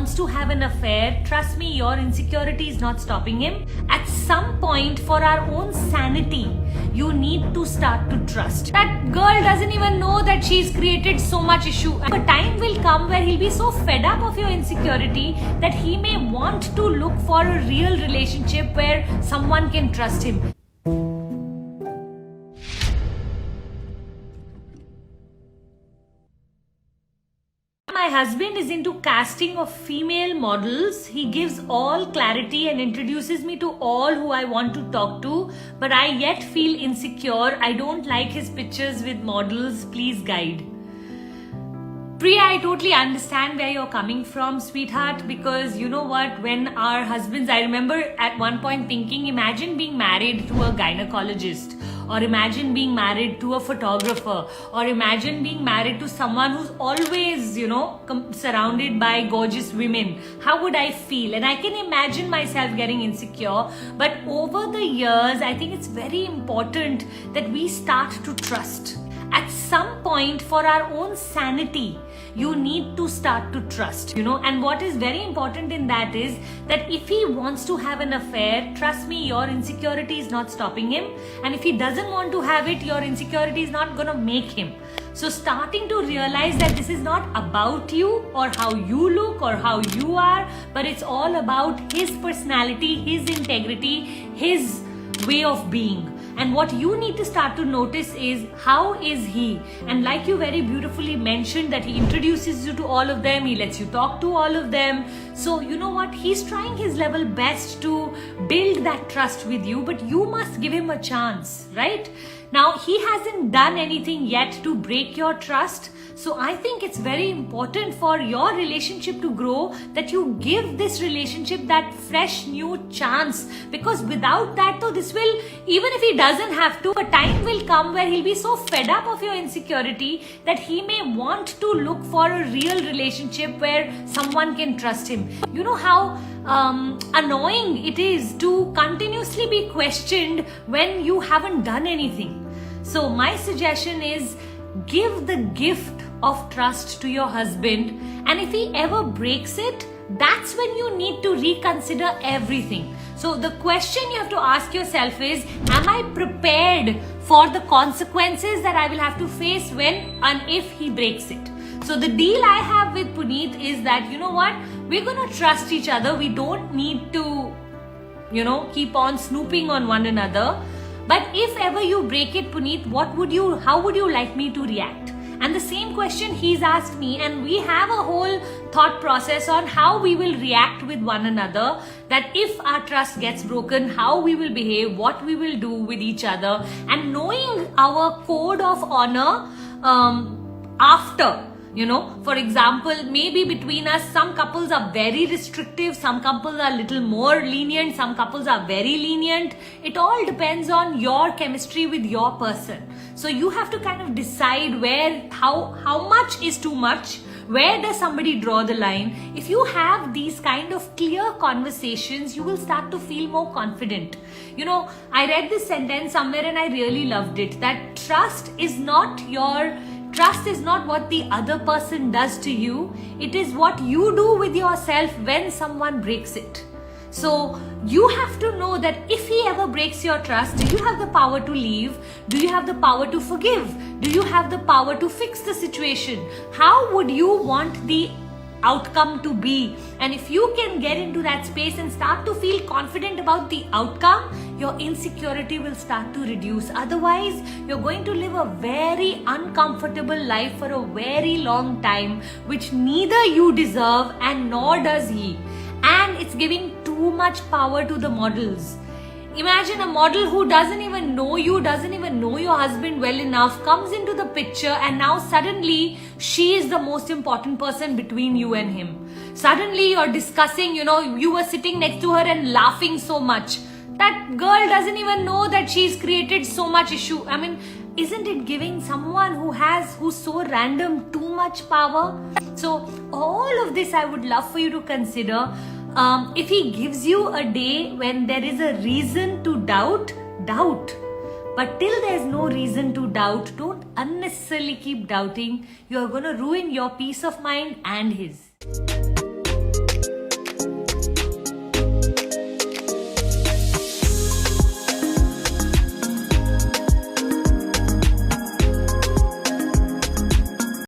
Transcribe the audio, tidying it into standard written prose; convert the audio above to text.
wants to have an affair, trust me, your insecurity is not stopping him. At some point, for our own sanity, you need to start to trust. That girl doesn't even know that she's created so much issue. A time will come where he'll be so fed up of your insecurity that he may want to look for a real relationship where someone can trust him. My husband is into casting of female models. He gives all clarity and introduces me to all who I want to talk to, but I yet feel insecure. I don't like his pictures with models. Please guide. Priya, I totally understand where you're coming from, sweetheart, because you know what, when our husbands, I remember at one point thinking, imagine being married to a gynecologist, or imagine being married to a photographer, or imagine being married to someone who's always, surrounded by gorgeous women. How would I feel? And I can imagine myself getting insecure. But over the years, I think it's very important that we start to trust. At some point, for our own sanity, you need to start to trust, and what is very important in that is that if he wants to have an affair, trust me, your insecurity is not stopping him. And if he doesn't want to have it, your insecurity is not going to make him. So starting to realize that this is not about you or how you look or how you are, but it's all about his personality, his integrity, his way of being. And what you need to start to notice is, how is he? And like you very beautifully mentioned, that he introduces you to all of them, he lets you talk to all of them. So you know what, he's trying his level best to build that trust with you, but you must give him a chance, right? Now, he hasn't done anything yet to break your trust. So I think it's very important for your relationship to grow that you give this relationship that fresh new chance, because without that, though, this will, even if he doesn't have to, a time will come where he'll be so fed up of your insecurity that he may want to look for a real relationship where someone can trust him. You know how annoying it is to continuously be questioned when you haven't done anything. So my suggestion is, give the gift of trust to your husband, and if he ever breaks it, that's when you need to reconsider everything. So the question you have to ask yourself is, am I prepared for the consequences that I will have to face when and if he breaks it? So the deal I have with Puneet is that, you know what, we're going to trust each other. We don't need to, keep on snooping on one another. But if ever you break it, Puneet, how would you like me to react? And the same question he's asked me, and we have a whole thought process on how we will react with one another, that if our trust gets broken, how we will behave, what we will do with each other, and knowing our code of honor after. For example, maybe between us, some couples are very restrictive, some couples are a little more lenient, some couples are very lenient. It all depends on your chemistry with your person. So you have to kind of decide how much is too much, where does somebody draw the line. If you have these kind of clear conversations, you will start to feel more confident. I read this sentence somewhere and I really loved it, that trust is not what the other person does to you. It is what you do with yourself when someone breaks it. So you have to know that if he ever breaks your trust, do you have the power to leave? Do you have the power to forgive? Do you have the power to fix the situation? How would you want the outcome to be? And if you can get into that space and start to feel confident about the outcome, your insecurity will start to reduce. Otherwise, you're going to live a very uncomfortable life for a very long time, which neither you deserve and nor does he. And it's giving too much power to the models. Imagine a model who doesn't even know you, doesn't even know your husband well enough, comes into the picture, and now suddenly she is the most important person between you and him. Suddenly you're discussing, you were sitting next to her and laughing so much. That girl doesn't even know that she's created so much issue. I mean, isn't it giving someone who's so random too much power? So all of this I would love for you to consider. If he gives you a day when there is a reason to doubt. But till there's no reason to doubt, don't unnecessarily keep doubting. You're going to ruin your peace of mind and his.